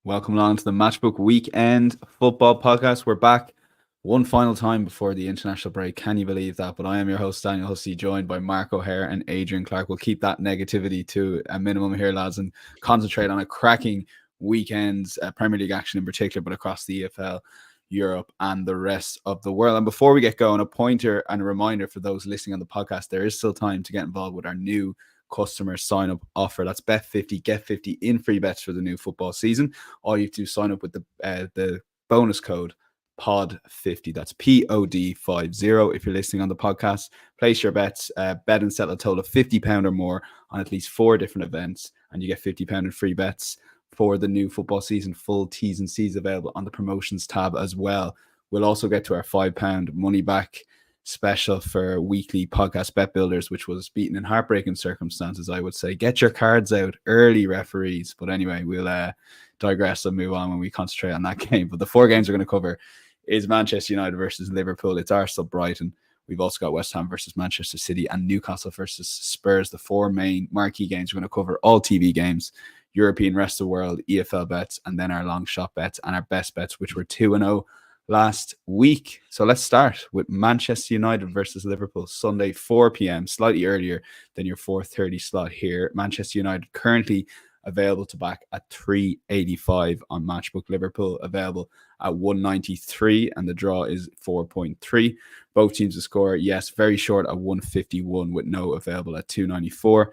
Welcome along to the Matchbook Weekend Football Podcast. We're back one final time before the international break. Can you believe that? But I am your host, Daniel Hussey, joined by Mark O'Hare and Adrian Clarke. We'll keep that negativity to a minimum here, lads, and concentrate on a cracking weekend's Premier League action in particular, but across the EFL, Europe, and the rest of the world. And before we get going, a pointer and a reminder for those listening on the podcast, there is still time to get involved with our new customer sign up offer. That's bet 50, get 50 in free bets for the new football season. All you have to do is sign up with the bonus code POD50. That's POD50. If you're listening on the podcast, place your bets, bet and settle a total of £50 or more on at least 4 different events, and you get £50 in free bets for the new football season. Full T's and C's available on the promotions tab as well. We'll also get to our £5 money back special for weekly podcast bet builders, which was beaten in heartbreaking circumstances, I would say. Get your cards out early, referees. But anyway, we'll digress and move on when we concentrate on that game. But the 4 games we're going to cover is Manchester United versus Liverpool. It's Arsenal, Brighton. We've also got West Ham versus Manchester City and Newcastle versus Spurs. The 4 main marquee games we're going to cover, all TV games, European, rest of the world, EFL bets, and then our long shot bets and our best bets, which were 2-0 last week. So let's start with Manchester United versus Liverpool, Sunday 4 p.m, slightly earlier than your 4:30 slot here. Manchester United currently available to back at 385 on Matchbook. Liverpool available at 193, and the draw is 4.3. Both teams to score, yes, very short at 151 with no available at 294.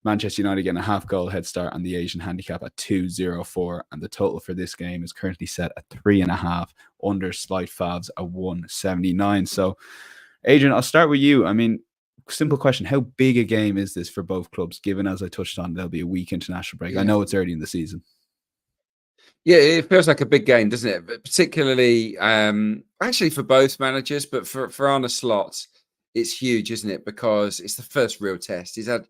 Manchester United getting a half goal head start on the Asian handicap at 2.04, and the total for this game is currently set at 3.5, under slight favs at 179. So, Adrian, I'll start with you. I mean, simple question: how big a game is this for both clubs? Given, as I touched on, there'll be a week international break. I know it's early in the season. Yeah, it feels like a big game, doesn't it? But particularly, actually for both managers, but for Arne Slot, it's huge, isn't it? Because it's the first real test. He's had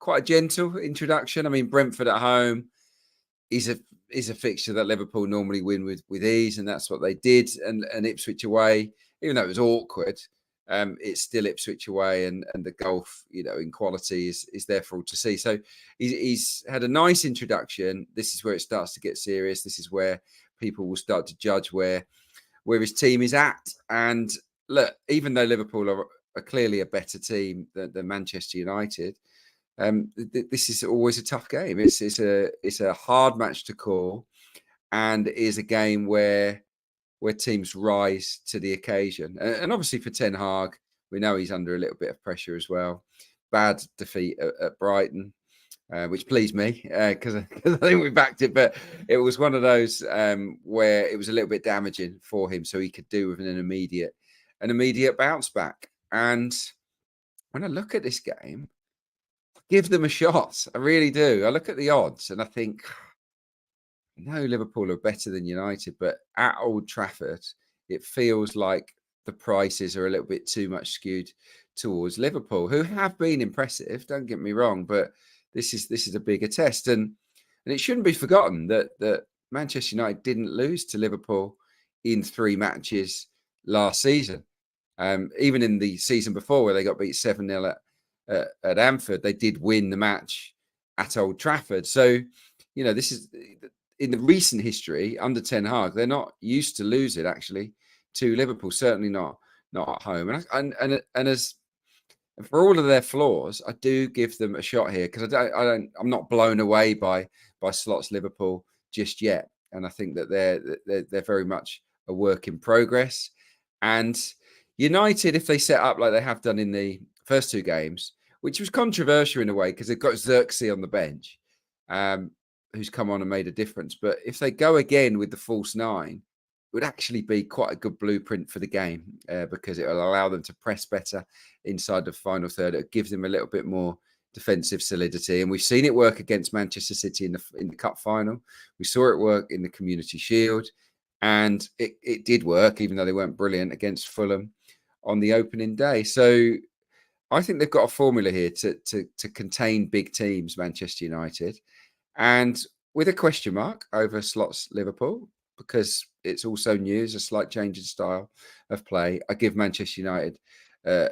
quite a gentle introduction. I mean, Brentford at home is a fixture that Liverpool normally win with ease, and that's what they did. And Ipswich away, even though it was awkward, it's still Ipswich away, and the gulf, in quality is there for all to see. So he's had a nice introduction. This is where it starts to get serious. This is where people will start to judge where his team is at. And look, even though Liverpool are clearly a better team than Manchester United, this is always a tough game. It's a hard match to call, and it is a game where teams rise to the occasion. And obviously for Ten Hag, we know he's under a little bit of pressure as well. Bad defeat at Brighton, which pleased me because I think we backed it, but it was one of those where it was a little bit damaging for him, so he could do with an immediate bounce back. And when I look at this game, give them a shot. I really do. I look at the odds and I think, no, Liverpool are better than United, but at Old Trafford, it feels like the prices are a little bit too much skewed towards Liverpool, who have been impressive. Don't get me wrong, but this is a bigger test, and it shouldn't be forgotten that Manchester United didn't lose to Liverpool in 3 matches last season. Even in the season before, where they got beat 7-0 at Anfield, they did win the match at Old Trafford. So, this is in the recent history under Ten Hag. They're not used to losing actually to Liverpool. Certainly not at home. And as for all of their flaws, I do give them a shot here because I'm not blown away by Slot's Liverpool just yet. And I think that they're very much a work in progress. And United, if they set up like they have done in the first 2 games, which was controversial in a way because they've got Xerxes on the bench, who's come on and made a difference. But if they go again with the false 9, it would actually be quite a good blueprint for the game because it will allow them to press better inside the final third. It gives them a little bit more defensive solidity. And we've seen it work against Manchester City in the cup final. We saw it work in the Community Shield. And it did work, even though they weren't brilliant, against Fulham on the opening day. So I think they've got a formula here to contain big teams, Manchester United, and with a question mark over Slot's Liverpool, because it's also new, a slight change in style of play. I give Manchester United a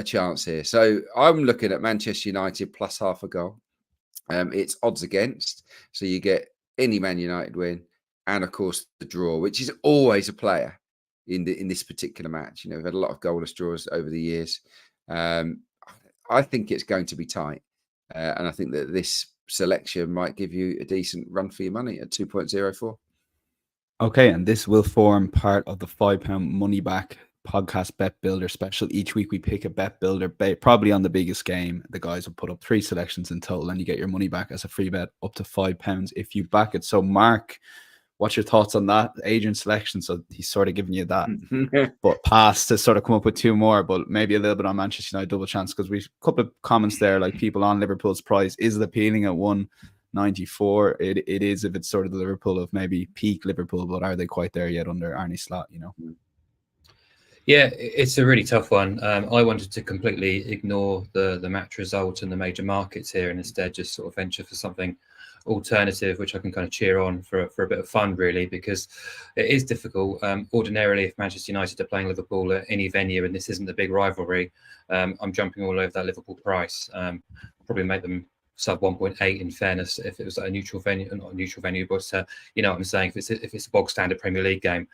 chance here. So I'm looking at Manchester United plus half a goal. It's odds against, so you get any Man United win and of course the draw, which is always a player in this particular match. We've had a lot of goalless draws over the years. I think it's going to be tight, and I think that this selection might give you a decent run for your money at 2.04. Okay, and this will form part of the £5 money back podcast bet builder special. Each week we pick a bet builder probably on the biggest game. The guys will put up 3 selections in total, and you get your money back as a free bet up to £5 if you back it. So Mark, what's your thoughts on that Adrian selection? So he's sort of giving you that but pass to sort of come up with 2 more, but maybe a little bit on Manchester United double chance, because we've a couple of comments there, like people on Liverpool's price. Is it appealing at 194? It is, if it's sort of the Liverpool of maybe peak Liverpool, but are they quite there yet under Arne Slot, Yeah, it's a really tough one. I wanted to completely ignore the match result and the major markets here, and instead just sort of venture for something alternative, which I can kind of cheer on for a bit of fun, really, because it is difficult. Ordinarily, if Manchester United are playing Liverpool at any venue and this isn't a big rivalry, I'm jumping all over that Liverpool price. Probably make them sub 1.8 in fairness if it was at a neutral venue, not a neutral venue, but you know what I'm saying, if it's a bog standard Premier League game.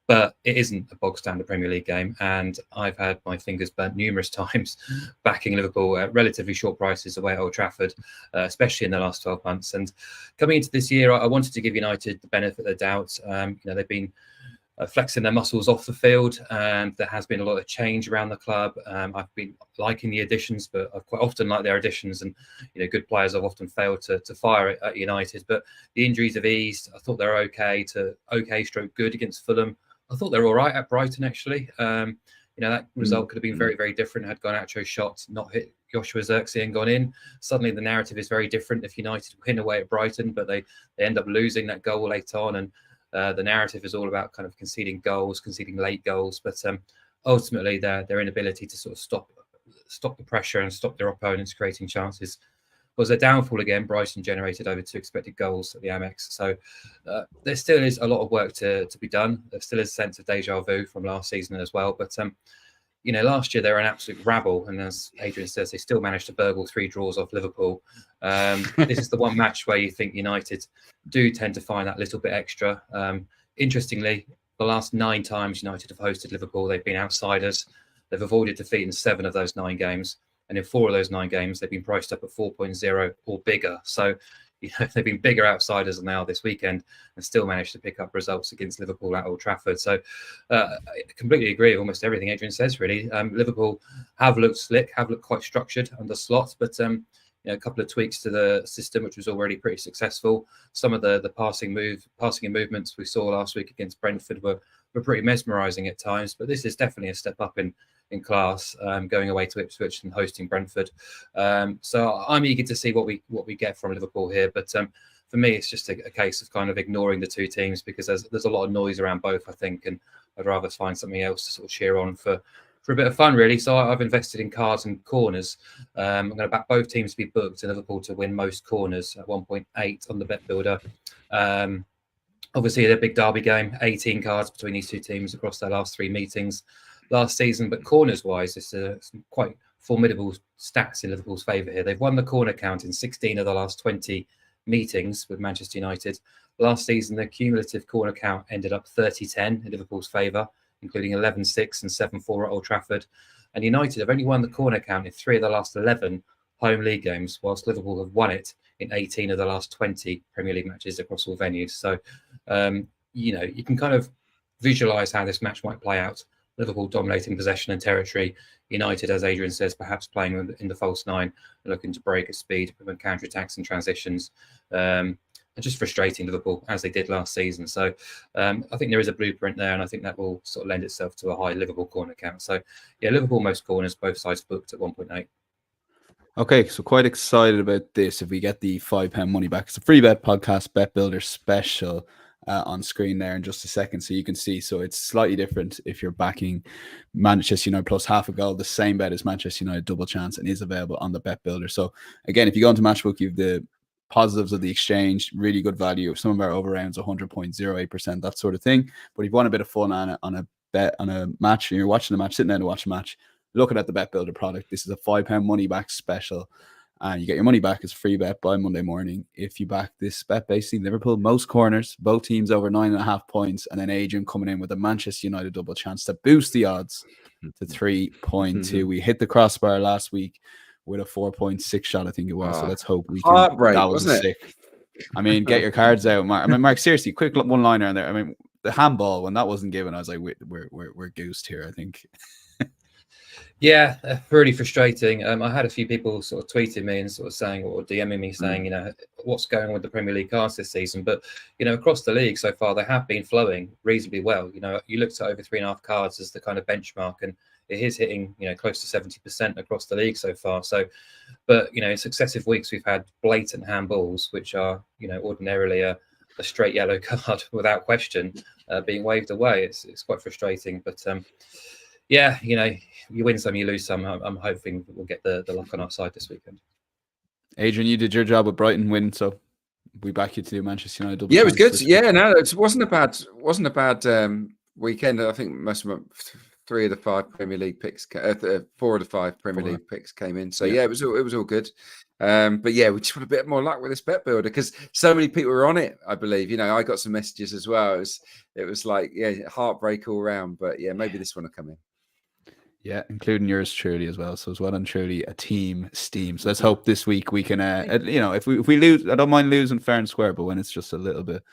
But it isn't a bog standard Premier League game, and I've had my fingers burnt numerous times backing Liverpool at relatively short prices away at Old Trafford, especially in the last 12 months. And coming into this year, I wanted to give United the benefit of the doubt. They've been flexing their muscles off the field, and there has been a lot of change around the club. I've been liking the additions, but I quite often like their additions, and good players have often failed to fire at United. But the injuries have eased. I thought they're okay stroke good against Fulham. I thought they're all right at Brighton, actually. That result could have been very, very different had Garnacho's shot not hit Joshua Zirkzee and gone in. Suddenly the narrative is very different if United win away at Brighton, but they end up losing that goal late on, and the narrative is all about kind of conceding late goals. But ultimately, their inability to sort of stop the pressure and stop their opponents creating chances was a downfall again. Brighton generated over 2 expected goals at the Amex. So there still is a lot of work to be done. There still is a sense of deja vu from last season as well. But last year they were an absolute rabble, and as Adrian says, they still managed to burgle 3 draws off Liverpool. This is the one match where you think United do tend to find that little bit extra. Interestingly, the last 9 times United have hosted Liverpool, they've been outsiders. They've avoided defeat in 7 of those 9 games, and in 4 of those 9 games, they've been priced up at 4.0 or bigger. So they've been bigger outsiders than they are this weekend, and still managed to pick up results against Liverpool at Old Trafford. So I completely agree with almost everything Adrian says, really. Liverpool have looked slick, have looked quite structured under Slot, but a couple of tweaks to the system, which was already pretty successful. Some of the passing and movements we saw last week against Brentford were pretty mesmerising at times, but this is definitely a step up in class, going away to Ipswich and hosting Brentford. So I'm eager to see what we get from Liverpool here. But for me, it's just a case of kind of ignoring the 2 teams, because there's a lot of noise around both, I think, and I'd rather find something else to sort of cheer on for a bit of fun, really. So I've invested in cards and corners. I'm going to back both teams to be booked and Liverpool to win most corners at 1.8 on the bet builder. Obviously, the big derby game, 18 cards between these 2 teams across their last 3 meetings last season. But corners-wise, it's some quite formidable stats in Liverpool's favour here. They've won the corner count in 16 of the last 20 meetings with Manchester United. Last season, the cumulative corner count ended up 30-10 in Liverpool's favour, including 11-6 and 7-4 at Old Trafford. And United have only won the corner count in 3 of the last 11 home league games, whilst Liverpool have won it in 18 of the last 20 Premier League matches across all venues. So, you can kind of visualise how this match might play out. Liverpool dominating possession and territory. United, as Adrian says, perhaps playing in the false 9, looking to break at speed with counter-attacks and transitions. And just frustrating Liverpool, as they did last season. So I think there is a blueprint there, and I think that will sort of lend itself to a high Liverpool corner count. So, Liverpool most corners, both sides booked at 1.8. Okay, so quite excited about this. If we get the £5 money back, it's a free bet podcast bet builder special on screen there in just a second, so you can see. So it's slightly different if you're backing Manchester United plus half a goal. The same bet as Manchester United double chance, and is available on the bet builder. So again, if you go into Matchbook, you've the positives of the exchange, really good value. Some of our over rounds 100.08%, that sort of thing. But if you want a bit of fun on a bet on a match, and you're watching the match, sitting down to watch a match, looking at the bet builder product, this is a £5 money back special. And you get your money back as a free bet by Monday morning if you back this bet. Basically, Liverpool, most corners, both teams over 9.5 points, and then Adrian coming in with a Manchester United double chance to boost the odds to 3.2. We hit the crossbar last week with a 4.6 shot, I think it was. So let's hope we can. Heartbreak, that was wasn't it? sick. I mean, get your cards out, Mark. I mean, Mark, seriously, quick one-liner in there. I mean, the handball, when that wasn't given, I was like, we're goosed here, I think. Yeah, really frustrating. I had a few people sort of tweeting me and sort of saying, or DMing me saying, you know, what's going on with the Premier League cards this season? But, you know, across the league so far, they have been flowing reasonably well. You know, you looked at over 3.5 cards as the kind of benchmark, and it is hitting, you know, close to 70% across the league so far. So, but, you know, in successive weeks, we've had blatant handballs, which are, you know, ordinarily a straight yellow card without question being waved away. It's quite frustrating, but yeah, you know, you win some, you lose some. I'm hoping we'll get the luck on our side this weekend. Adrian, you did your job with Brighton win, so we back you to do Manchester United double. Yeah, it was good. Yeah, no, it wasn't a bad weekend. I think most of them, 3 of the 5 Premier League picks, 4 of the 5 Premier League picks came in. So yeah, it was all good. But yeah, we just want a bit more luck with this bet builder because so many people were on it. I believe, you know, I got some messages as well. It was like, yeah, heartbreak all around. But yeah, maybe this one will come in. Yeah, including yours truly as well. So it's well and truly a team steam. So let's hope this week we can, you know, if we lose, I don't mind losing fair and square, but when it's just a little bit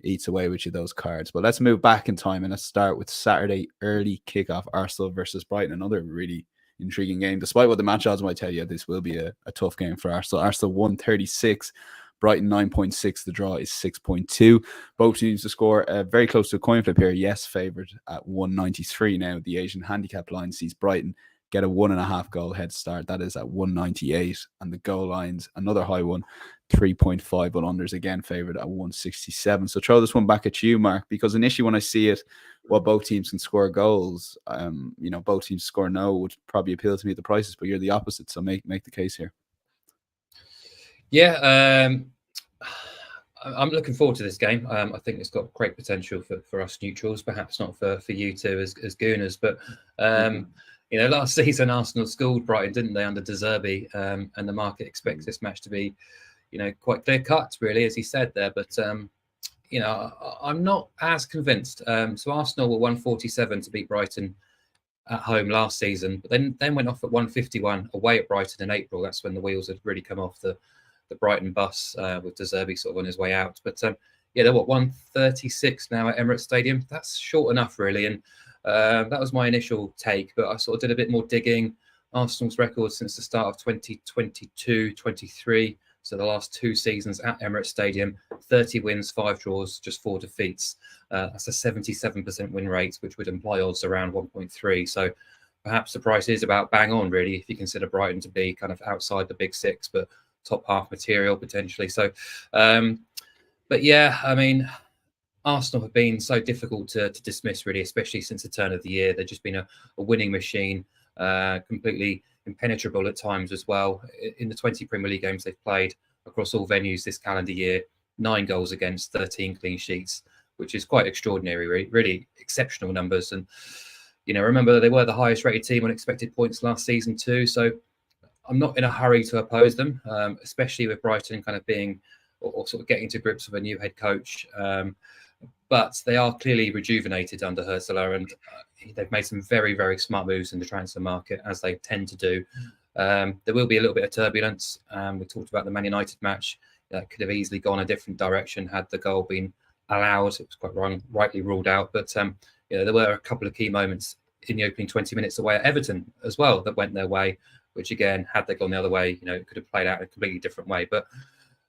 eats away with you, those cards. But let's move back in time and let's start with Saturday early kickoff, Arsenal versus Brighton. Another really intriguing game. Despite what the match odds might tell you, this will be a tough game for Arsenal. Arsenal 136. Brighton 9.6. The draw is 6.2. Both teams to score very close to a coin flip here. Yes, favoured at 193 now. The Asian handicap line sees Brighton get a 1.5 goal head start. That is at 198. And the goal lines, another high one, 3.5. But unders again favoured at 167. So throw this one back at you, Mark, because initially when I see it, well, both teams can score goals. You know, both teams score no would probably appeal to me at the prices, but you're the opposite. So make the case here. Yeah, I'm looking forward to this game. I think it's got great potential for us neutrals, perhaps not for you two as Gooners. But, you know, last season Arsenal schooled Brighton, didn't they, under De Zerbi? And the market expects this match to be, you know, quite clear cut, really, as he said there. But, you know, I'm not as convinced. So Arsenal were 147 to beat Brighton at home last season, but then went off at 151 away at Brighton in April. That's when the wheels had really come off the Brighton bus with De Zerbi sort of on his way out. But yeah, they're 136 now at Emirates Stadium. That's short enough, really. And that was my initial take, but I sort of did a bit more digging. Arsenal's record since the start of 2022-23, so the last 2 seasons at Emirates Stadium, 30 wins, 5 draws, just 4 defeats. That's a 77% win rate, which would imply odds around 1.3. So perhaps the price is about bang on, really, if you consider Brighton to be kind of outside the big 6, but top half material potentially. So, but yeah, I mean, Arsenal have been so difficult to dismiss, really, especially since the turn of the year. They've just been a winning machine, completely impenetrable at times as well. In the 20 Premier League games they've played across all venues this calendar year, 9 goals against, 13 clean sheets, which is quite extraordinary, really exceptional numbers. And, you know, remember they were the highest rated team on expected points last season too. So I'm not in a hurry to oppose them, especially with Brighton kind of being or sort of getting to grips with a new head coach. But they are clearly rejuvenated under Hursler, and they've made some very, very smart moves in the transfer market, as they tend to do. There will be a little bit of turbulence. We talked about the Man United match. That could have easily gone a different direction had the goal been allowed. It was quite rightly ruled out. But you know, there were a couple of key moments in the opening 20 minutes away at Everton as well that went their way, which again, had they gone the other way, you know, it could have played out in a completely different way. But,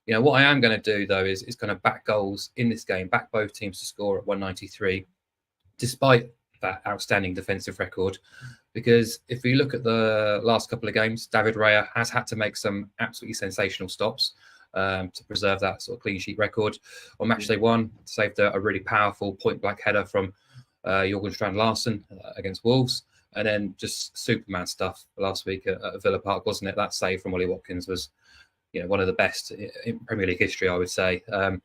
you know, what I am going to do, though, is kind of back goals in this game, back both teams to score at 193, despite that outstanding defensive record. Because if we look at the last couple of games, David Raya has had to make some absolutely sensational stops to preserve that sort of clean sheet record. On match day 1, saved a really powerful point-blank header from Jorgen Strand-Larsen against Wolves. And then just Superman stuff last week at Villa Park, wasn't it? That save from Ollie Watkins was, you know, one of the best in Premier League history, I would say. But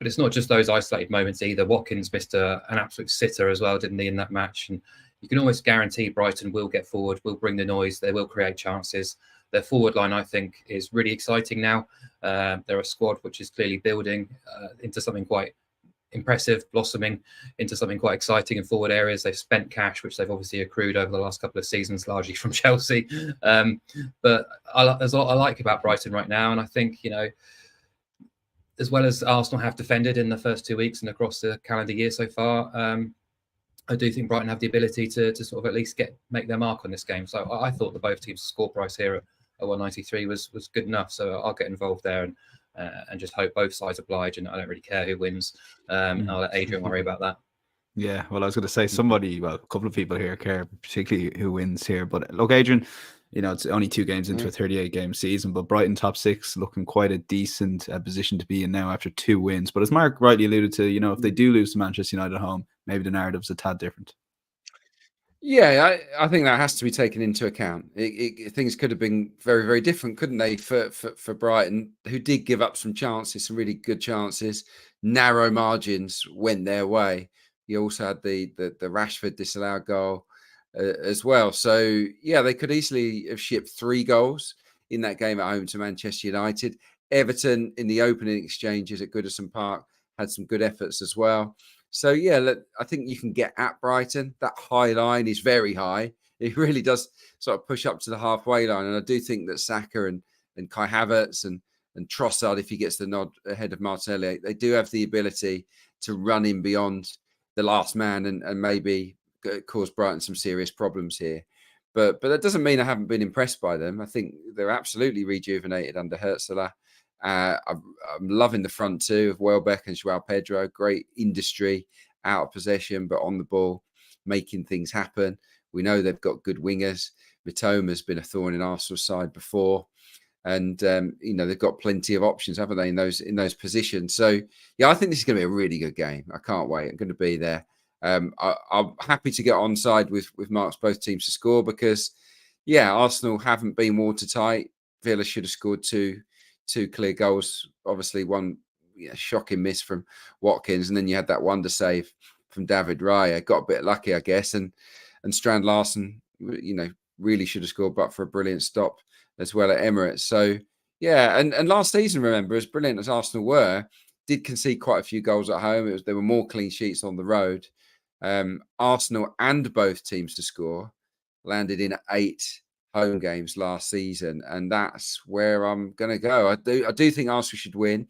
it's not just those isolated moments either. Watkins missed an absolute sitter as well, didn't he, in that match? And you can almost guarantee Brighton will get forward, will bring the noise, they will create chances. Their forward line, I think, is really exciting now. They're a squad which is clearly building into something quite impressive, blossoming into something quite exciting in forward areas. They've spent cash, which they've obviously accrued over the last couple of seasons, largely from Chelsea. But there's a lot I like about Brighton right now. And I think, as well as Arsenal have defended in the first 2 weeks and across the calendar year so far, I do think Brighton have the ability to sort of at least make their mark on this game. So I thought that both teams' score price here at 193 was good enough. So I'll get involved there and just hope both sides oblige. And I don't really care who wins. I'll let Adrian worry about that. Yeah, well, I was going to say a couple of people here care, particularly who wins here. But look, Adrian, it's only 2 games into a 38-game season, but Brighton top 6 looking quite a decent position to be in now after 2 wins. But as Mark rightly alluded to, if they do lose to Manchester United at home, maybe the narrative's a tad different. Yeah, I think that has to be taken into account. Things could have been very, very different, couldn't they, for Brighton, who did give up some chances, some really good chances. Narrow margins went their way. You also had the Rashford disallowed goal as well. So, yeah, they could easily have shipped 3 goals in that game at home to Manchester United. Everton, in the opening exchanges at Goodison Park, had some good efforts as well. So, yeah, look, I think you can get at Brighton. That high line is very high. It really does sort of push up to the halfway line. And I do think that Saka and Kai Havertz and Trossard, if he gets the nod ahead of Martinelli, they do have the ability to run in beyond the last man and maybe cause Brighton some serious problems here. But that doesn't mean I haven't been impressed by them. I think they're absolutely rejuvenated under Huertzler. I'm loving the front 2 of Welbeck and Joao Pedro. Great industry, out of possession, but on the ball, making things happen. We know they've got good wingers. Mitoma's been a thorn in Arsenal's side before. And, they've got plenty of options, haven't they, in those positions. So, yeah, I think this is going to be a really good game. I can't wait. I'm going to be there. I'm happy to get onside with Mark's both teams to score because, yeah, Arsenal haven't been watertight. Villa should have scored two clear goals. Obviously, one shocking miss from Watkins, and then you had that wonder save from David Raya. Got a bit lucky, I guess, and Strand Larsen, really should have scored, but for a brilliant stop as well at Emirates. So, yeah, and last season, remember, as brilliant as Arsenal were, did concede quite a few goals at home. There were more clean sheets on the road. Arsenal and both teams to score landed in 8 home games last season, and that's where I'm going to go. I do think Arsenal should win.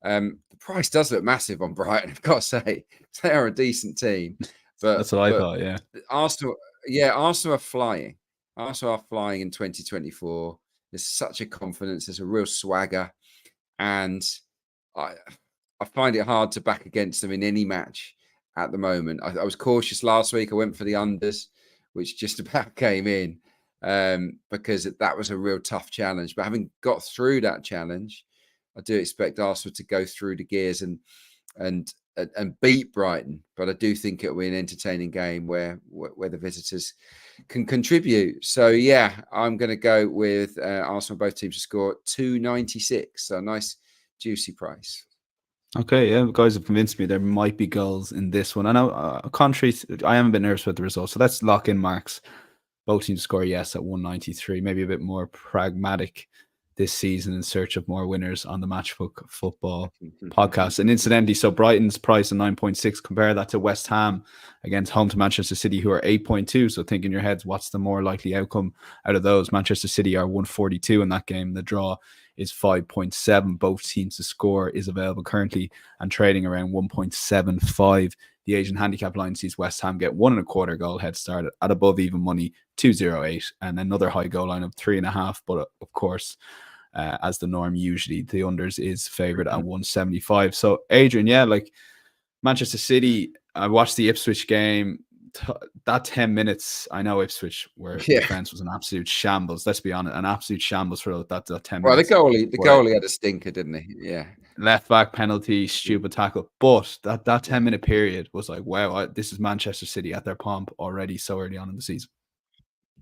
The price does look massive on Brighton, I've got to say. They are a decent team. But that's what I thought, yeah. Arsenal are flying. Arsenal are flying in 2024. There's such a confidence. There's a real swagger. And I find it hard to back against them in any match at the moment. I was cautious last week. I went for the unders, which just about came in because that was a real tough challenge. But having got through that challenge, I do expect Arsenal to go through the gears and beat Brighton. But I do think it'll be an entertaining game where the visitors can contribute. So, yeah, I'm going to go with Arsenal, both teams to score 296. So, a nice, juicy price. Okay, yeah, guys have convinced me there might be goals in this one. I know, contrary, I am a bit nervous about the results. So, let's lock in marks. Both teams score yes at 193. Maybe a bit more pragmatic this season in search of more winners on the Matchbook Football podcast. And incidentally, so Brighton's price of 9.6, compare that to West Ham against home to Manchester City, who are 8.2. So think in your heads, what's the more likely outcome out of those? Manchester City are 142 in that game. The draw is 5.7. Both teams to score is available currently and trading around 1.75. The Asian handicap line sees West Ham get 1.25 goal head start at above even money, 2.08, and another high goal line of 3.5. But of course, as the norm, usually the unders is favourite at 175. So, Adrian, yeah, like Manchester City, I watched the Ipswich game. That 10 minutes, I know Ipswich, where defence was an absolute shambles. Let's be honest, an absolute shambles for that 10 minutes. Well, the goalie had a stinker, didn't he? Yeah. Left back penalty, stupid tackle. But that 10-minute period was like, wow, this is Manchester City at their pomp already so early on in the season.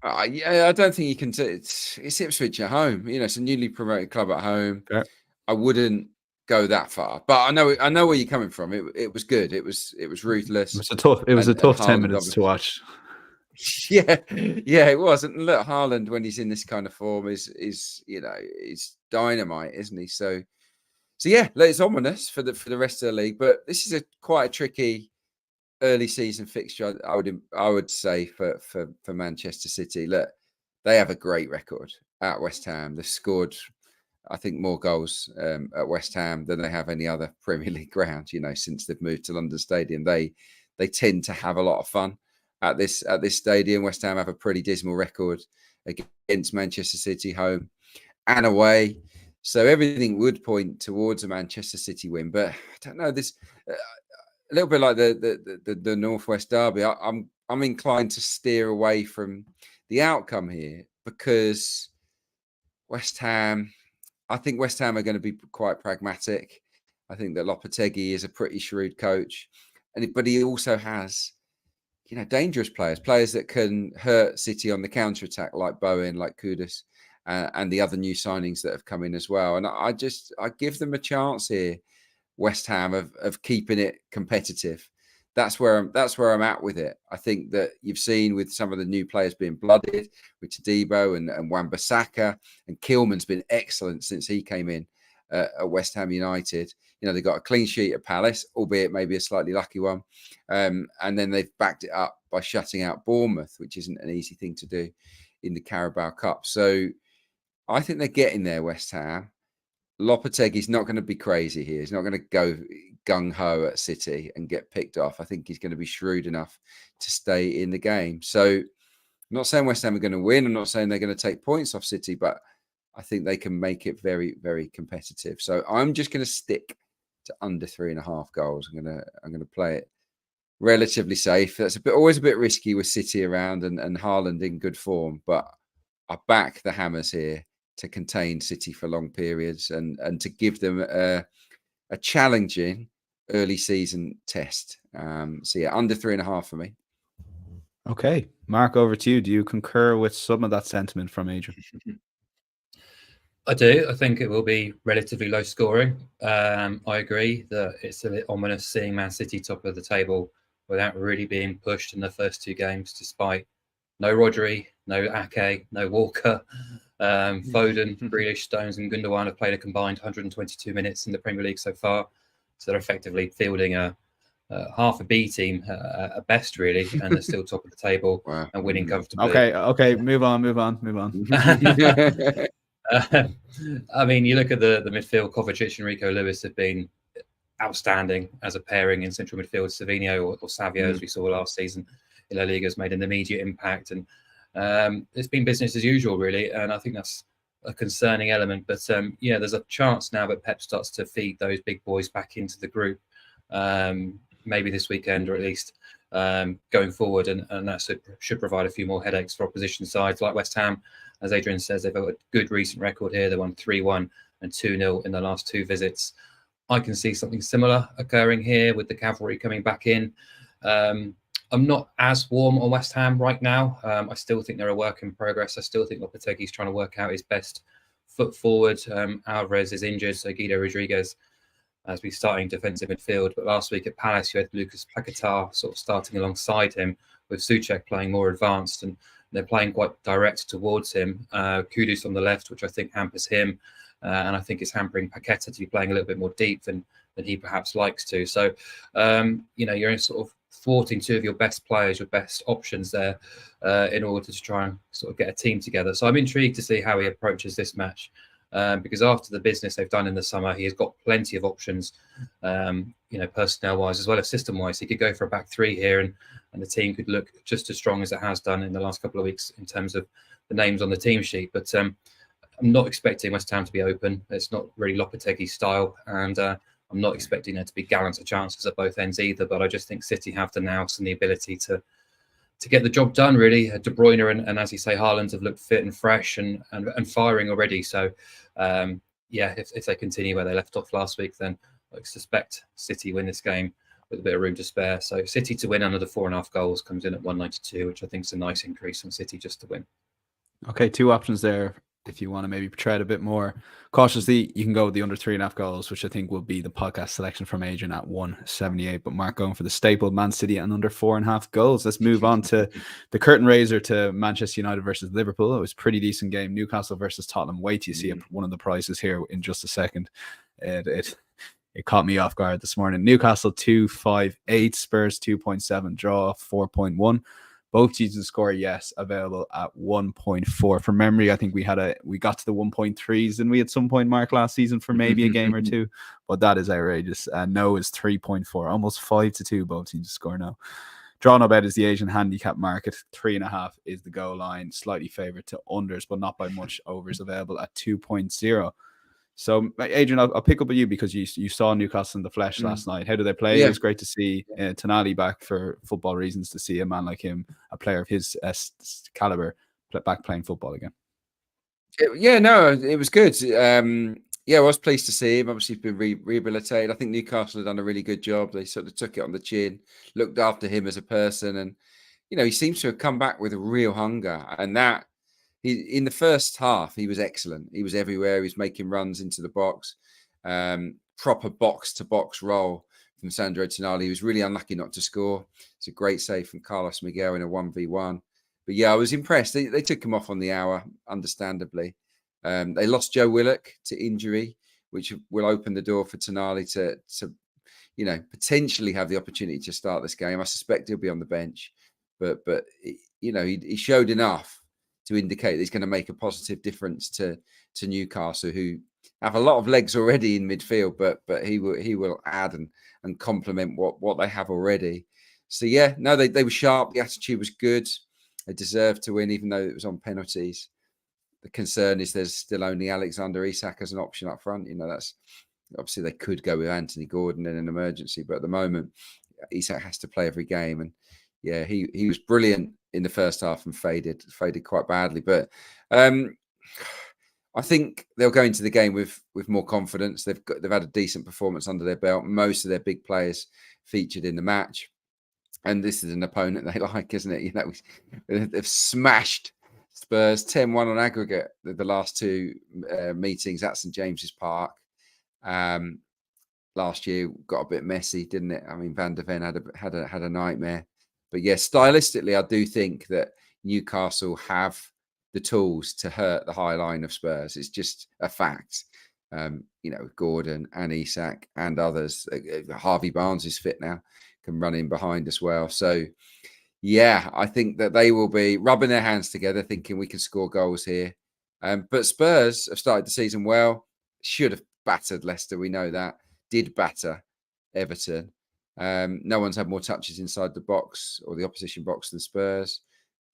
Yeah, I don't think you can. It's Ipswich at home. It's a newly promoted club at home. Okay. I wouldn't go that far, but I know where you're coming from. It was good. It was ruthless. It was a tough 10 minutes to watch. Yeah, it was. And look, Haaland, when he's in this kind of form, is dynamite, isn't he? So yeah, it's ominous for the rest of the league. But this is quite a tricky early season fixture, I would say for Manchester City. Look, they have a great record at West Ham. They've scored, I think, more goals at West Ham than they have any other Premier League ground. Since they've moved to London Stadium, they tend to have a lot of fun at this stadium. West Ham have a pretty dismal record against Manchester City, home and away. So everything would point towards a Manchester City win, but I don't know. This a little bit like the Northwest Derby. I'm inclined to steer away from the outcome here because West Ham. I think West Ham are going to be quite pragmatic. I think that Lopetegui is a pretty shrewd coach, but he also has, dangerous players that can hurt City on the counter attack, like Bowen, like Kudus, and the other new signings that have come in as well. And I give them a chance here, West Ham, of keeping it competitive. That's where I'm at with it. I think that you've seen with some of the new players being blooded, with Todibo and Wan-Bissaka, and Kilman's been excellent since he came in at West Ham United. They got a clean sheet at Palace, albeit maybe a slightly lucky one, and then they've backed it up by shutting out Bournemouth, which isn't an easy thing to do in the Carabao Cup. So I think they're getting there, West Ham. Lopetegui's not going to be crazy here. He's not going to go gung-ho at City and get picked off. I think he's going to be shrewd enough to stay in the game. So I'm not saying West Ham are going to win. I'm not saying they're going to take points off City, but I think they can make it very, very competitive. So I'm just going to stick to under 3.5 goals. I'm going to play it relatively safe. That's always a bit risky with City around and Haaland in good form, but I back the Hammers here to contain City for long periods and to give them a challenging early season test. So yeah, under 3.5 for me. Okay, Mark, over to you. Do you concur with some of that sentiment from Adrian? I do. I think it will be relatively low scoring. I agree that it's a bit ominous seeing Man City top of the table without really being pushed in the first 2 games, despite no Rodri, no Ake, no Walker. Foden, Grealish, Stones and Gundogan have played a combined 122 minutes in the Premier League so far. So they're effectively fielding a half a B team at best, really, and they're still top of the table. Wow. And winning comfortably. Okay, move on. I mean, you look at the midfield. Kovacic and Rico Lewis have been outstanding as a pairing in central midfield. Savinho or Savio, as we saw last season in La Liga, has made an immediate impact, and it's been business as usual, really. And I think that's a concerning element. But yeah, there's a chance now that Pep starts to feed those big boys back into the group, maybe this weekend or at least going forward, and that should provide a few more headaches for opposition sides like West Ham. As Adrian says, they've got a good recent record here. They won 3-1 and 2-0 in the last 2 visits. I can see something similar occurring here with the cavalry coming back in. I'm not as warm on West Ham right now. I still think they're a work in progress. I still think Lopetegui's trying to work out his best foot forward. Alvarez is injured, so Guido Rodriguez has been starting defensive midfield. But last week at Palace, you had Lucas Paquetá sort of starting alongside him, with Souček playing more advanced, and they're playing quite direct towards him. Kudus on the left, which I think hampers him. And I think it's hampering Paquetá to be playing a little bit more deep than he perhaps likes to. So, you're in sort of thwarting 2 of your best players, your best options there, in order to try and sort of get a team together. So I'm intrigued to see how he approaches this match, because after the business they've done in the summer, he has got plenty of options, personnel-wise as well as system-wise. He could go for a back 3 here, and the team could look just as strong as it has done in the last couple of weeks in terms of the names on the team sheet. But I'm not expecting West Ham to be open. It's not really Lopetegui's style, and I'm not expecting there to be gallant chances at both ends either. But I just think City have the nous and the ability to get the job done, really. De Bruyne and as you say, Haaland have looked fit and fresh and firing already. So, if they continue where they left off last week, then I suspect City win this game with a bit of room to spare. So City to win under the 4.5 goals comes in at 192, which I think is a nice increase from City just to win. Okay, 2 options there if you want to maybe tread a bit more cautiously, you can go with the under 3.5 goals, which I think will be the podcast selection from Adrian at 178. But Mark going for the staple Man City and under 4.5 goals. Let's move on to the curtain raiser to Manchester United versus Liverpool. It was a pretty decent game. Newcastle versus Tottenham. Wait till you see one of the prices here in just a second. It caught me off guard this morning. Newcastle 2.58, Spurs 2.7, draw 4.1. Both teams to score, yes, available at 1.4. From memory, I think we got to the 1.3s and we at some point, Mark, last season for maybe a game or two, but that is outrageous. No is 3.4, almost 5-2. Both teams to score now. Draw no bet is the Asian handicap market. 3.5 is the goal line, slightly favored to unders, but not by much. Overs available at 2.0. So, Adrian, I'll pick up with you because you saw Newcastle in the flesh last night. How did they play? It was great to see Tonali back for football reasons, to see a man like him, a player of his caliber, back playing football again. Yeah, no, it was good. I was pleased to see him. Obviously, he's been rehabilitated. I think Newcastle have done a really good job. They sort of took it on the chin, looked after him as a person. And, he seems to have come back with a real hunger. And that, in the first half, he was excellent. He was everywhere. He was making runs into the box, proper box-to-box roll from Sandro Tonali. He was really unlucky not to score. It's a great save from Carlos Miguel in a 1v1. But yeah, I was impressed. They took him off on the hour, understandably. They lost Joe Willock to injury, which will open the door for Tonali to potentially have the opportunity to start this game. I suspect he'll be on the bench, but he showed enough to indicate that he's going to make a positive difference to Newcastle, who have a lot of legs already in midfield, but he will add and complement what they have already. So yeah, no, they were sharp. The attitude was good. They deserved to win, even though it was on penalties. The concern is there's still only Alexander Isak as an option up front. That's obviously they could go with Anthony Gordon in an emergency, but at the moment, Isak has to play every game. And yeah, he was brilliant in the first half and faded quite badly. But I think they'll go into the game with more confidence. They've had a decent performance under their belt. Most of their big players featured in the match. And this is an opponent they like, isn't it? They've smashed Spurs 10-1 on aggregate the last two meetings at St James's Park. Last year got a bit messy, didn't it? I mean, Van der Ven had a nightmare. But yeah, stylistically, I do think that Newcastle have the tools to hurt the high line of Spurs. It's just a fact. Gordon and Isak and others. Harvey Barnes is fit now, can run in behind as well. So yeah, I think that they will be rubbing their hands together, thinking we can score goals here. But Spurs have started the season well. Should have battered Leicester. We know that. Did batter Everton. No one's had more touches inside the box or the opposition box than Spurs.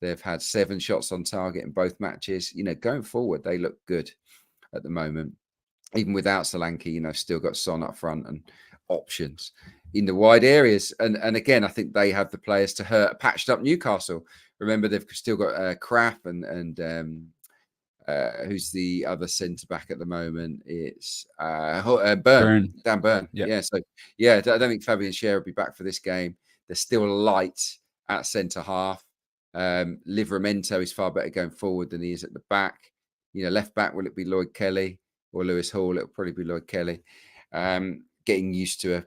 They've had 7 shots on target in both matches. Going forward, they look good at the moment. Even without Solanke, still got Son up front and options in the wide areas. And again, I think they have the players to hurt patched up Newcastle. Remember, they've still got Kraft and who's the other centre back at the moment? It's Burn. Dan Burn. Yeah. So yeah, I don't think Fabian Schär will be back for this game. They're still light at centre half. Livramento is far better going forward than he is at the back. Left back, will it be Lloyd Kelly or Lewis Hall? It'll probably be Lloyd Kelly. Getting used to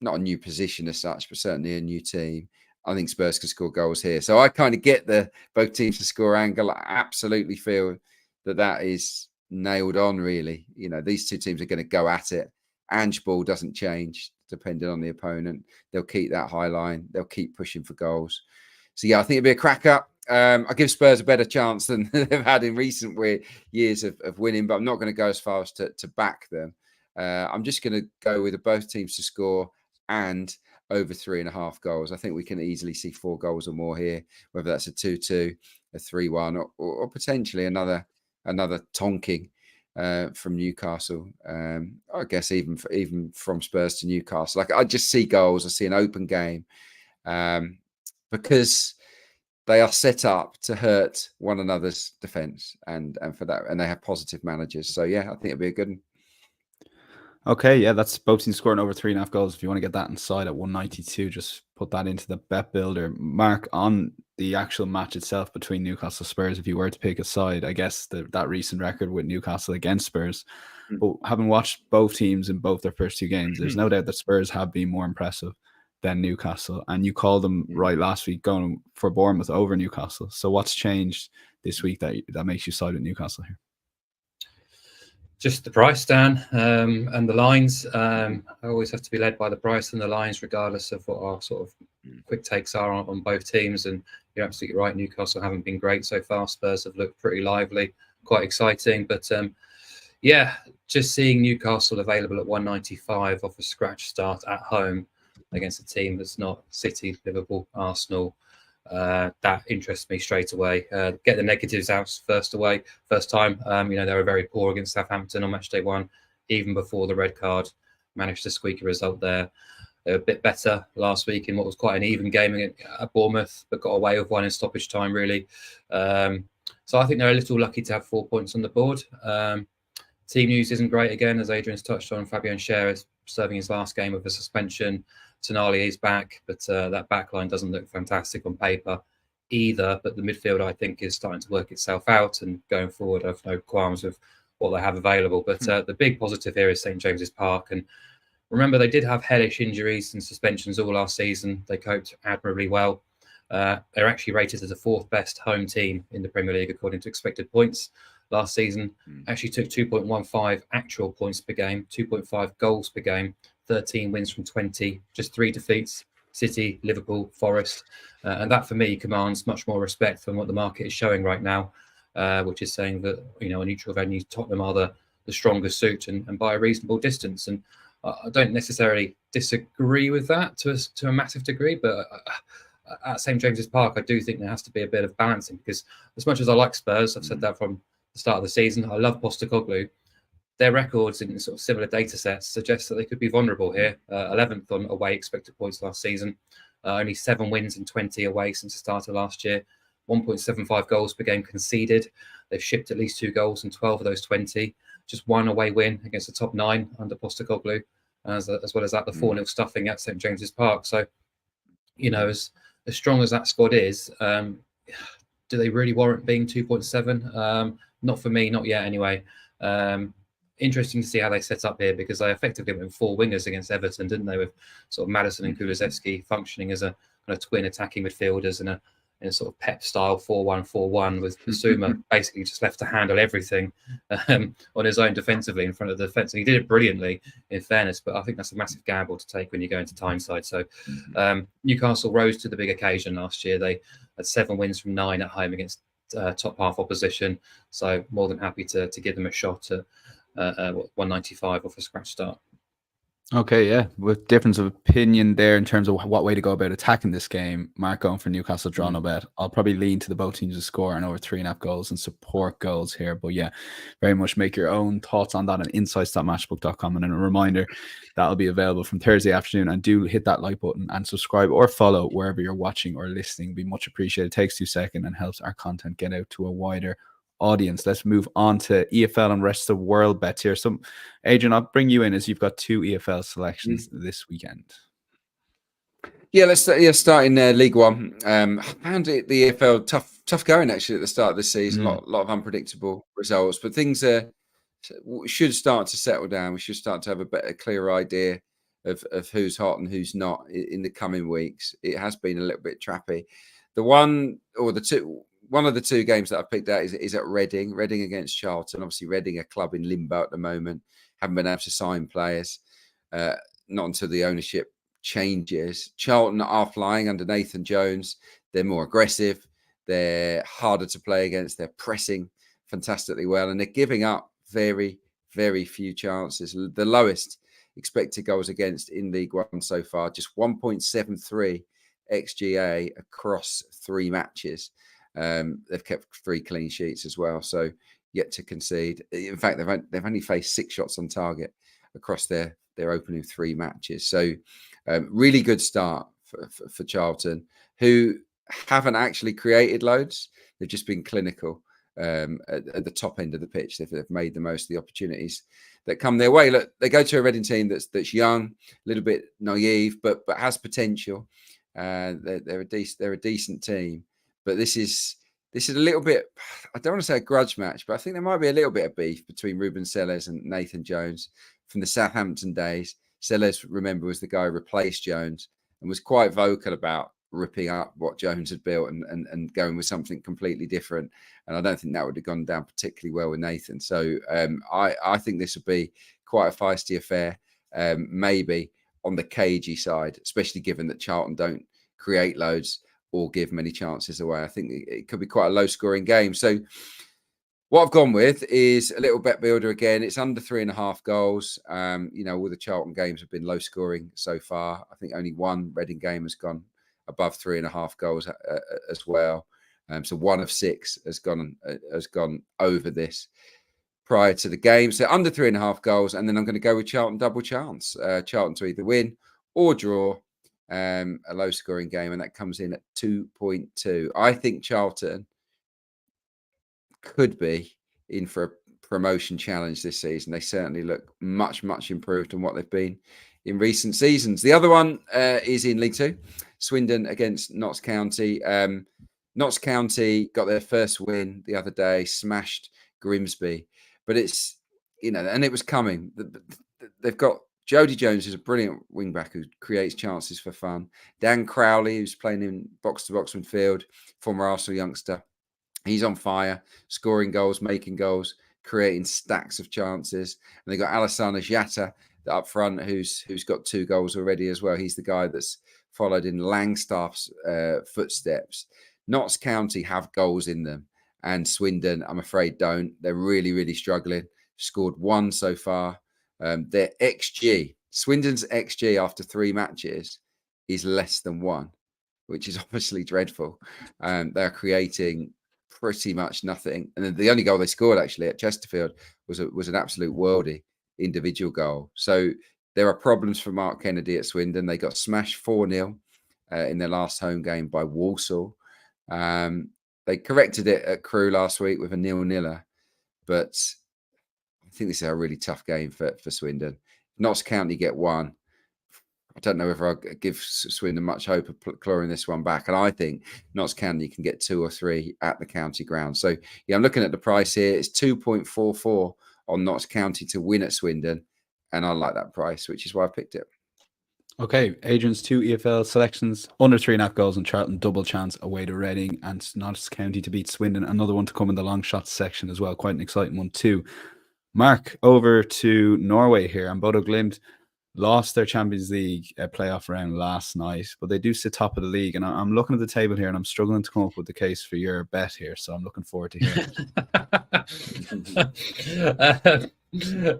not a new position as such, but certainly a new team. I think Spurs can score goals here. So I kind of get the both teams to score angle. I absolutely feel that is nailed on, really. These two teams are going to go at it. Ange ball doesn't change depending on the opponent. They'll keep that high line. They'll keep pushing for goals. So yeah, I think it'll be a cracker. I give Spurs a better chance than they've had in recent years of winning, but I'm not going to go as far as to back them. I'm just going to go with both teams to score and over 3.5 goals. I think we can easily see 4 goals or more here, whether that's a 2-2, a 3-1, or potentially another tonking from Newcastle. I guess even from Spurs to Newcastle. I just see goals. I see an open game because they are set up to hurt one another's defence and for that, and they have positive managers. So yeah, I think it'll be a good one. Okay, yeah, that's both teams scoring over 3.5 goals. If you want to get that inside at 192, just put that into the bet builder. Mark, on the actual match itself between Newcastle Spurs, if you were to pick a side, I guess that recent record with Newcastle against Spurs. But having watched both teams in both their first two games, there's no doubt that Spurs have been more impressive than Newcastle. And you called them right last week going for Bournemouth over Newcastle. So what's changed this week that makes you side with Newcastle here? Just the price, Dan, and the lines. I always have to be led by the price and the lines, regardless of what our sort of quick takes are on both teams. And you're absolutely right, Newcastle haven't been great so far. Spurs have looked pretty lively, quite exciting. But yeah, just seeing Newcastle available at 195 off a scratch start at home against a team that's not City, Liverpool, Arsenal, that interests me straight away. Get the negatives out first time. They were very poor against Southampton on match day 1, even before the red card. Managed to squeak a result there. They were a bit better last week in what was quite an even game at Bournemouth, but got away with one in stoppage time, really. So I think they're a little lucky to have 4 points on the board. Team news isn't great again, as Adrian's touched on. Fabian Schär is serving his last game with a suspension. Tonali is back, but that backline doesn't look fantastic on paper either. But the midfield, I think, is starting to work itself out. And going forward, I've no qualms with what they have available. But the big positive here is St James's Park. And remember, they did have hellish injuries and suspensions all last season. They coped admirably well. They're actually rated as the 4th best home team in the Premier League, according to expected points. Last season, actually took 2.15 actual points per game, 2.5 goals per game, 13 wins from 20, just 3 defeats, City, Liverpool, Forest. And that, for me, commands much more respect than what the market is showing right now, which is saying that, a neutral venue, Tottenham are the strongest suit and by a reasonable distance. And I don't necessarily disagree with that to a massive degree, but at St James's Park, I do think there has to be a bit of balancing, because as much as I like Spurs, I've said that from the start of the season, I love Postecoglou. Their records in sort of similar data sets suggest that they could be vulnerable here. 11th on away expected points last season. Only 7 wins and 20 away since the start of last year. 1.75 goals per game conceded. They've shipped at least 2 goals in 12 of those 20. Just 1 away win against the top 9 under Postecoglou, as well as that, the 4-0 stuffing at St James's Park. So, as strong as that squad is, do they really warrant being 2.7? Not for me, not yet anyway. Interesting to see how they set up here, because they effectively went 4 wingers against Everton, didn't they, with sort of Maddison and Kulusevski functioning as a kind of twin attacking midfielders in a sort of Pep style 4-1-4-1, with Basuma basically just left to handle everything on his own defensively in front of the defence. And he did it brilliantly, in fairness, but I think that's a massive gamble to take when you go into Tyneside. So Newcastle rose to the big occasion last year. They had 7 wins from 9 at home against top half opposition. So more than happy to give them a shot at 195 off a scratch start. Okay, yeah, with difference of opinion there in terms of what way to go about attacking this game. Mark going for Newcastle draw no bet. I'll probably lean to the both teams to score and over 3.5 goals and support goals here. But yeah, very much make your own thoughts on that on insights.matchbook.com. And then a reminder, that'll be available from Thursday afternoon. And do hit that like button and subscribe or follow wherever you're watching or listening. Be much appreciated. It takes 2 seconds and helps our content get out to a wider audience. Let's move on to EFL and rest of the world bets here. So, Adrian, I'll bring you in as you've got 2 EFL selections this weekend. Yeah, let's start in League One. I found the EFL tough going actually at the start of the season. A lot of unpredictable results, but things should start to settle down. We should start to have a clearer idea of who's hot and who's not in the coming weeks. It has been a little bit trappy. One of the 2 games that I've picked out is at Reading against Charlton. Obviously, Reading, a club in limbo at the moment, haven't been able to sign players, not until the ownership changes. Charlton are flying under Nathan Jones. They're more aggressive. They're harder to play against. They're pressing fantastically well, and they're giving up very, very few chances. The lowest expected goals against in League One so far, just 1.73 XGA across 3 matches. They've kept 3 clean sheets as well, so yet to concede. In fact, they've only faced 6 shots on target across their opening 3 matches. So really good start for Charlton, who haven't actually created loads. They've just been clinical at the top end of the pitch. They've made the most of the opportunities that come their way. Look, they go to a Reading team that's young, a little bit naive, but has potential. They're a decent team, but this is a little bit, I don't want to say a grudge match, but I think there might be a little bit of beef between Ruben Sellés and Nathan Jones from the Southampton days. Sellés, remember, was the guy who replaced Jones and was quite vocal about ripping up what Jones had built and going with something completely different. And I don't think that would have gone down particularly well with Nathan. So I think this would be quite a feisty affair, maybe on the cagey side, especially given that Charlton don't create loads or give many chances away. I think it could be quite a low-scoring game. So what I've gone with is a little bet builder again. It's under 3.5 goals. All the Charlton games have been low-scoring so far. I think only one Reading game has gone above 3.5 goals as well. So 1 of 6 has gone over this prior to the game. So under 3.5 goals, and then I'm going to go with Charlton double chance. Charlton to either win or draw. A low-scoring game, and that comes in at 2.2. I think Charlton could be in for a promotion challenge this season. They certainly look much, much improved on what they've been in recent seasons. The other one is in League Two, Swindon against Notts County. Notts County got their first win the other day, smashed Grimsby, but it's, and it was coming. They've got Jody Jones, who's a brilliant wing-back who creates chances for fun. Dan Crowley, who's playing in box-to-box midfield, former Arsenal youngster. He's on fire, scoring goals, making goals, creating stacks of chances. And they've got Alassane Jatta up front, who's got 2 goals already as well. He's the guy that's followed in Langstaff's footsteps. Notts County have goals in them, and Swindon, I'm afraid, don't. They're really, really struggling. Scored 1 so far. Their XG, Swindon's XG after 3 matches is less than 1, which is obviously dreadful. They're creating pretty much nothing. And then the only goal they scored actually at Chesterfield was an absolute worldie individual goal. So there are problems for Mark Kennedy at Swindon. They got smashed 4-0 in their last home game by Walsall. They corrected it at Crewe last week with a 0-0, but I think this is a really tough game for Swindon. Notts County get 1. I don't know whether I'll give Swindon much hope of clawing this one back. And I think Notts County can get 2 or 3 at the county ground. So, yeah, I'm looking at the price here. It's 2.44 on Notts County to win at Swindon. And I like that price, which is why I picked it. Okay, Adrian's 2 EFL selections, under 3.5 goals, and Charlton double chance away to Reading and Notts County to beat Swindon. Another one to come in the long shots section as well. Quite an exciting one too. Mark, over to Norway here. And Bodo Glimt lost their Champions League playoff round last night, but they do sit top of the league. And I'm looking at the table here and I'm struggling to come up with the case for your bet here. So I'm looking forward to hearing it.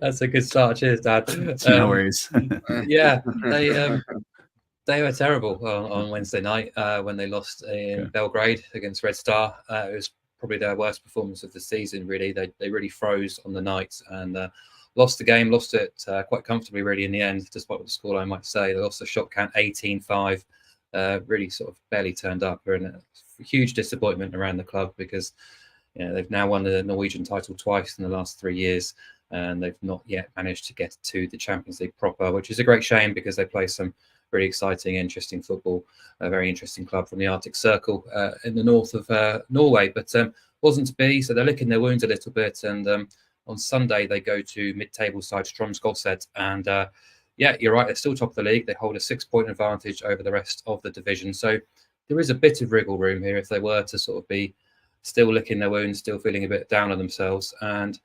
That's a good start. Cheers, Dad. No worries. Yeah, they were terrible on Wednesday night when they lost in Belgrade against Red Star. It was probably their worst performance of the season, really. They really froze on the night and lost the game, lost it quite comfortably, really, in the end, despite what the scoreline might say. They lost the shot count 18-5, really sort of barely turned up. And a huge disappointment around the club because they've now won the Norwegian title twice in the last 3 years, and they've not yet managed to get to the Champions League proper, which is a great shame because they play some really exciting, interesting football. A very interesting club from the Arctic Circle in the north of Norway, but wasn't to be. So they're licking their wounds a little bit. And on Sunday, they go to mid-table side Strømsgodset. And yeah, you're right, they're still top of the league. They hold a 6-point advantage over the rest of the division. So there is a bit of wriggle room here if they were to sort of be still licking their wounds, still feeling a bit down on themselves. And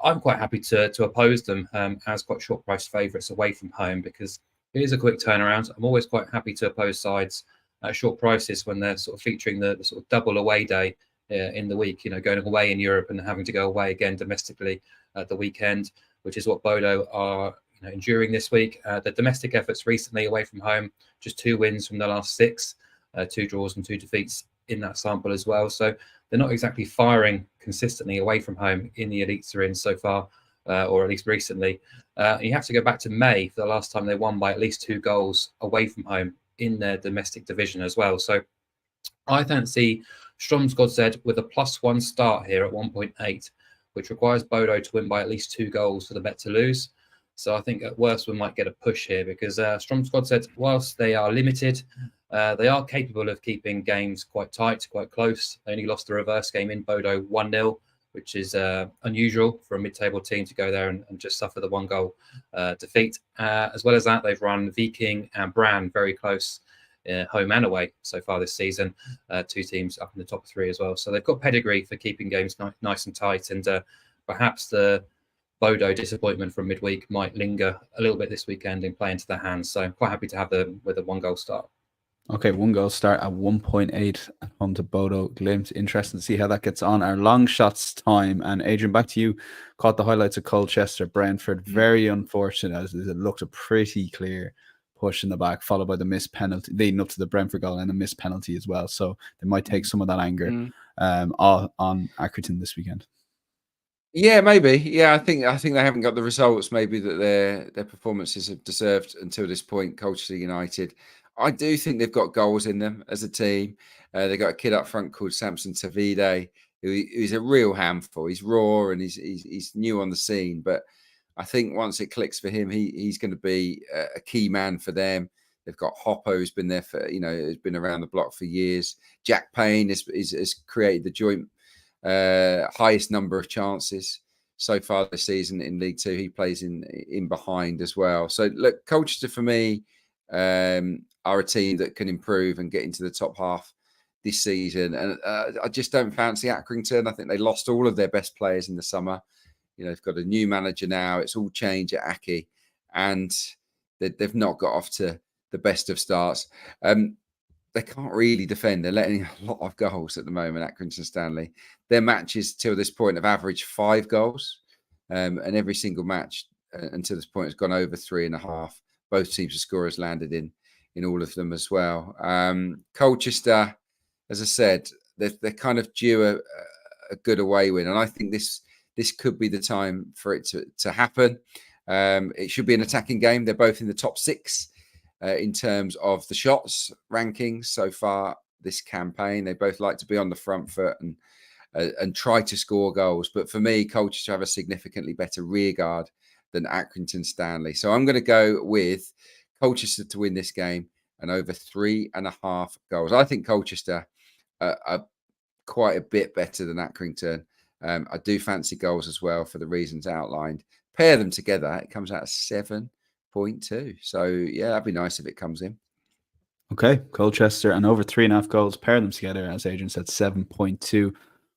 I'm quite happy to oppose them as quite short price favourites away from home because it is a quick turnaround. I'm always quite happy to oppose sides at short prices when they're sort of featuring the sort of double away day in the week, going away in Europe and having to go away again domestically at the weekend, which is what Bodo are enduring this week. The domestic efforts recently away from home, just 2 wins from the last 6, 2 draws and 2 defeats in that sample as well. So they're not exactly firing consistently away from home in the elites they're in so far, or at least recently. You have to go back to May for the last time they won by at least 2 goals away from home in their domestic division as well. So I fancy Stromsgodset with a +1 start here at 1.8, which requires Bodo to win by at least 2 goals for the bet to lose. So I think at worst we might get a push here because Stromsgodset, whilst they are limited, they are capable of keeping games quite tight, quite close. They only lost the reverse game in Bodo 1-0, which is unusual for a mid-table team to go there and just suffer the 1-goal defeat. As well as that, they've run Viking and Brann very close home and away so far this season. 2 teams up in the top 3 as well. So they've got pedigree for keeping games nice and tight. And perhaps the Bodo disappointment from midweek might linger a little bit this weekend and play into their hands. So I'm quite happy to have them with a 1-goal start. Okay, 1-goal start at 1.8 at home to Bodo Glimt. Interesting to see how that gets on. Our long shots time. And Adrian, back to you. Caught the highlights of Colchester, Brentford. Very unfortunate as it looked a pretty clear push in the back, followed by the missed penalty, leading up to the Brentford goal and a missed penalty as well. So they might take some of that anger on Accrington this weekend. Yeah, maybe. Yeah, I think they haven't got the results maybe that their performances have deserved until this point. Colchester United, I do think they've got goals in them as a team. They've got a kid up front called Samson Tavide, who's a real handful. He's raw and he's new on the scene, but I think once it clicks for him, he's going to be a key man for them. They've got Hoppo, who's been there for has been around the block for years. Jack Payne has created the joint highest number of chances so far this season in League Two. He plays in behind as well. So look, Colchester for me are a team that can improve and get into the top half this season. And I just don't fancy Accrington. I think they lost all of their best players in the summer. They've got a new manager now. It's all change at Aki, and they've not got off to the best of starts. They can't really defend. They're letting a lot of goals at the moment, Accrington Stanley. Their matches till this point have averaged 5 goals, and every single match until this point has gone over 3.5. Both teams of scorers landed in all of them as well. Colchester, as I said, they're kind of due a good away win, and I think this could be the time for it to happen. It should be an attacking game. They're both in the top 6 in terms of the shots rankings so far this campaign. They both like to be on the front foot and try to score goals. But for me, Colchester have a significantly better rear guard than Accrington Stanley. So I'm going to go with Colchester to win this game and over 3.5 goals. I think Colchester are quite a bit better than Accrington. I do fancy goals as well for the reasons outlined. Pair them together, it comes out at 7.2. So yeah, that'd be nice if it comes in. Okay, Colchester and over 3.5 goals. Pair them together, as Adrian said, 7.2.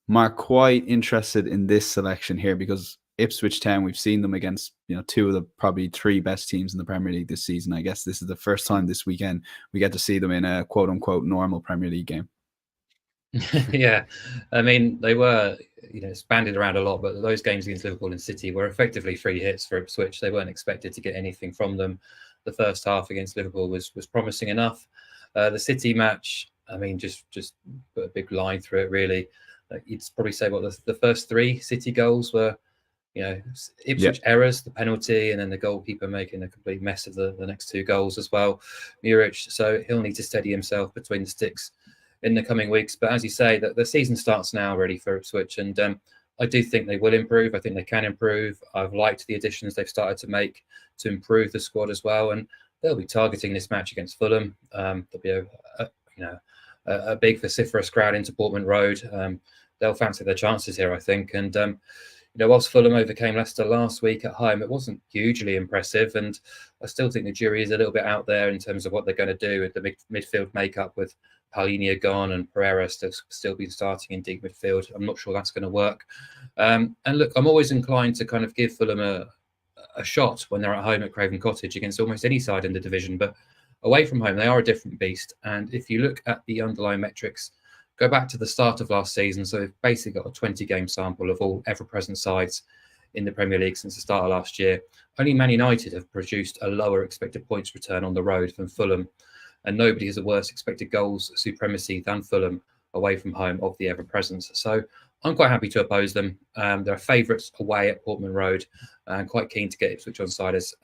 Mark, quite interested in this selection here because Ipswich Town, we've seen them against 2 of the probably 3 best teams in the Premier League this season. I guess this is the first time this weekend we get to see them in a quote unquote normal Premier League game. Yeah, I mean, they were banded around a lot, but those games against Liverpool and City were effectively free hits for Ipswich. They weren't expected to get anything from them. The first half against Liverpool was promising enough. The City match, I mean, just put a big line through it, really. You'd probably say the first 3 City goals were, Ipswich errors, the penalty, and then the goalkeeper making a complete mess of the next 2 goals as well, Muric. So he'll need to steady himself between the sticks in the coming weeks. But as you say, that the season starts now ready for Ipswich, and I do think they will improve. I think they can improve. I've liked the additions they've started to make to improve the squad as well, and they'll be targeting this match against Fulham. There'll be a big vociferous crowd into Portman Road. They'll fancy their chances here, I think. And whilst Fulham overcame Leicester last week at home, it wasn't hugely impressive, and I still think the jury is a little bit out there in terms of what they're going to do with the midfield makeup with Paulinho gone and Pereira still been starting in deep midfield. I'm not sure that's going to work. And look, I'm always inclined to kind of give Fulham a shot when they're at home at Craven Cottage against almost any side in the division. But away from home, they are a different beast. And if you look at the underlying metrics, go back to the start of last season. So they've basically got a 20-game sample of all ever-present sides in the Premier League since the start of last year. Only Man United have produced a lower expected points return on the road than Fulham. And nobody has a worse expected goals supremacy than Fulham away from home of the ever-presence. So I'm quite happy to oppose them. They're favourites away at Portman Road and quite keen to get Ipswich on side as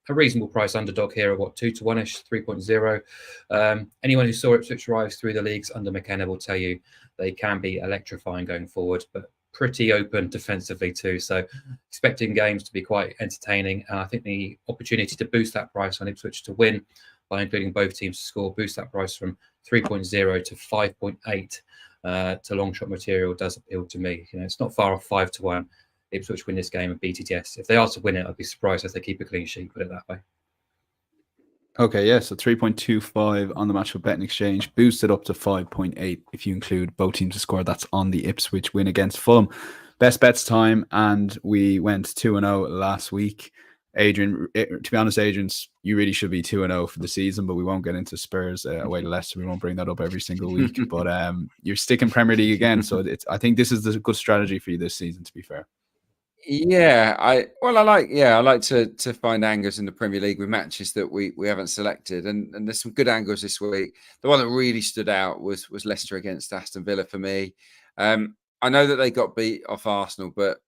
a reasonable price underdog here of what, 2-1-ish, 3.0. Anyone who saw Ipswich rise through the leagues under McKenna will tell you they can be electrifying going forward, but pretty open defensively too. So expecting games to be quite entertaining. And I think the opportunity to boost that price on Ipswich to win by including both teams to score, boost that price from 3.0 to 5.8 to long shot material does appeal to me. You know, it's not far off 5-1. Ipswich win this game and beat it, yes. If they are to win it, I'd be surprised if they keep a clean sheet, put it that way. Okay, yeah, so 3.25 on the match with Betting Exchange, boosted up to 5.8 if you include both teams to score. That's on the Ipswich win against Fulham. Best bets time, and we went 2-0 last week. Adrian, to be honest, Adrian, you really should be 2-0 for the season, but we won't get into Spurs away to Leicester. We won't bring that up every single week. But you're sticking Premier League again, so I think this is the good strategy for you this season, to be fair. Yeah, I like to find angles in the Premier League with matches that we haven't selected, and there's some good angles this week. The one that really stood out was Leicester against Aston Villa for me. I know that they got beat off Arsenal, but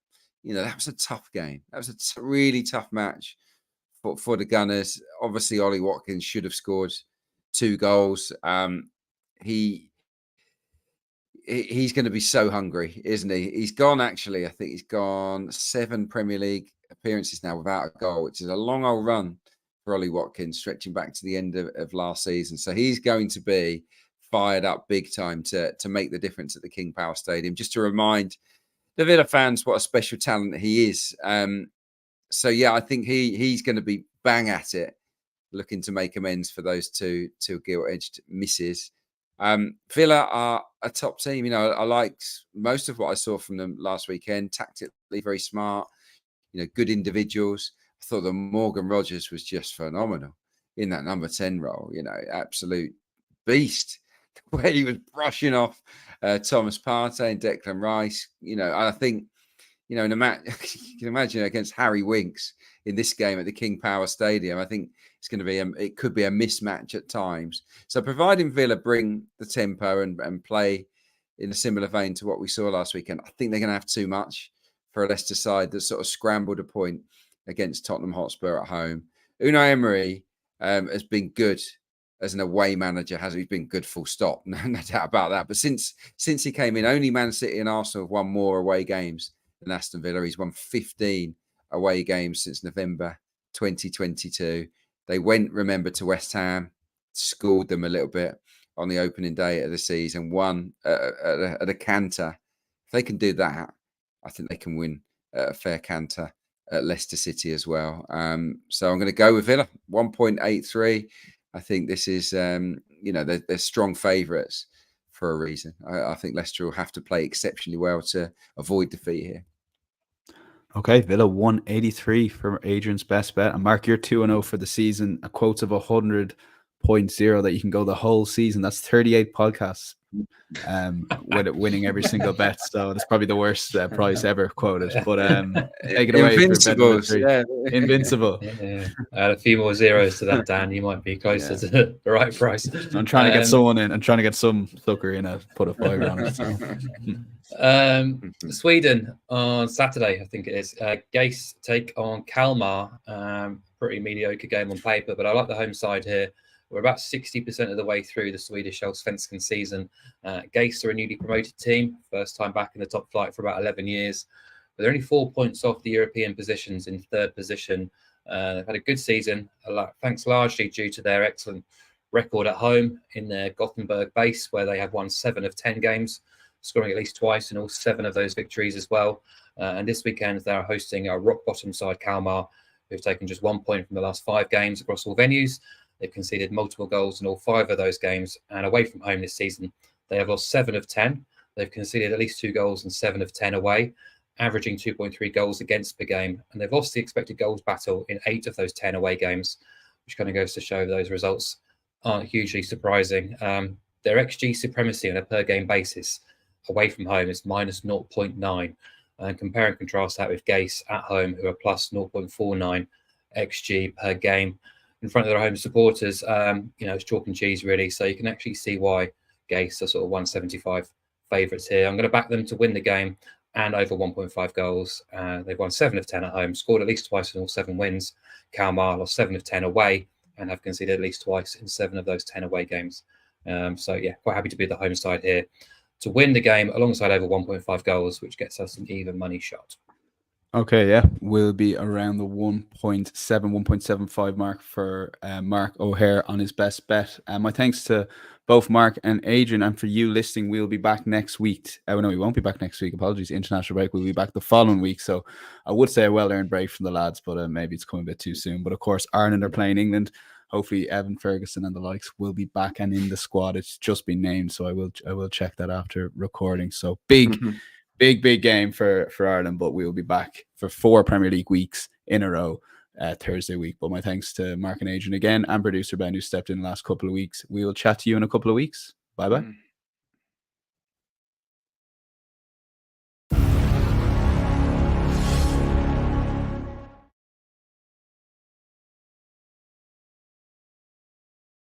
you know, that was a tough game. That was a really tough match for the Gunners. Obviously, Ollie Watkins should have scored 2 goals. He's going to be so hungry, isn't he? He's gone, actually, I think he's gone 7 Premier League appearances now without a goal, which is a long old run for Ollie Watkins, stretching back to the end of last season. So he's going to be fired up big time to make the difference at the King Power Stadium. Just to remind the Villa fans what a special talent he is. So yeah, I think he's going to be bang at it, looking to make amends for those two gilt-edged misses. Villa are a top team. You know, I liked most of what I saw from them last weekend. Tactically very smart, you know, good individuals. I thought that Morgan Rogers was just phenomenal in that number 10 role. You know, absolute beast. The way he was brushing off Thomas Partey and Declan Rice. You know, and I think, you know, in a match, you can imagine against Harry Winks in this game at the King Power Stadium, I think it's going to be it could be a mismatch at times. So providing Villa bring the tempo and play in a similar vein to what we saw last weekend, I think they're going to have too much for a Leicester side that sort of scrambled a point against Tottenham Hotspur at home. Unai Emery has been good as an away manager, has he? He's been good, full stop, no doubt about that. But since he came in, only Man City and Arsenal have won more away games than Aston Villa. He's won 15 away games since November 2022. They went, remember, to West Ham, schooled them a little bit on the opening day of the season, won at a canter. If they can do that, I think they can win a fair canter at Leicester City as well. So I'm going to go with Villa, 1.83. I think this is, you know, they're strong favourites for a reason. I think Leicester will have to play exceptionally well to avoid defeat here. Okay, Villa 183 for Adrian's best bet. And Mark, you're 2-0 for the season. A quote of 100.0 that you can go the whole season. That's 38 podcasts with it winning every single bet. So that's probably the worst price ever quoted. But take it away. Invincibles. Yeah. Invincible. Yeah. Add a few more zeros to that, Dan. You might be closer to the right price. I'm trying to get someone in. I'm trying to get some sucker in a put a fiver on it. So. Sweden on Saturday, I think it is. Gais take on Kalmar. Pretty mediocre game on paper, but I like the home side here. We're about 60% of the way through the Swedish Allsvenskan season. Gais are a newly promoted team, first time back in the top flight for about 11 years. But they're only 4 points off the European positions in third position. They've had a good season, thanks largely due to their excellent record at home in their Gothenburg base, where they have won 7 of 10 games, scoring at least twice in all 7 of those victories as well. And this weekend, they're hosting a rock-bottom side, Kalmar, who've taken just 1 point from the last 5 games across all venues. They've conceded multiple goals in all 5 of those games. And away from home this season, they have lost 7 of 10. They've conceded at least 2 goals in 7 of 10 away, averaging 2.3 goals against per game. And they've lost the expected goals battle in 8 of those 10 away games, which kind of goes to show those results aren't hugely surprising. Their XG supremacy on a per game basis away from home is minus 0.9. And compare and contrast that with Gais at home, who are plus 0.49 XG per game in front of their home supporters. You know, it's chalk and cheese really. So you can actually see why Gais are sort of 175 favourites here. I'm going to back them to win the game and over 1.5 goals. They've won 7 of 10 at home, scored at least twice in all 7 wins. Kalmar lost 7 of 10 away and have conceded at least twice in 7 of those 10 away games. So yeah, quite happy to be the home side here to win the game alongside over 1.5 goals, which gets us an even money shot. Okay, yeah, we'll be around the 1.75 mark for Mark O'Hare on his best bet. My thanks to both Mark and Adrian, and for you listening. We'll be back next week. Oh no, we won't be back next week. Apologies, international break. We'll be back the following week. So I would say a well-earned break from the lads, but maybe it's coming a bit too soon. But of course, Ireland are playing England. Hopefully, Evan Ferguson and the likes will be back and in the squad. It's just been named, so I will check that after recording. So big game for Ireland, but we will be back for 4 Premier League weeks in a row Thursday week. But my thanks to Mark and Adrian again, and producer Ben, who stepped in the last couple of weeks. We will chat to you in a couple of weeks. Bye bye.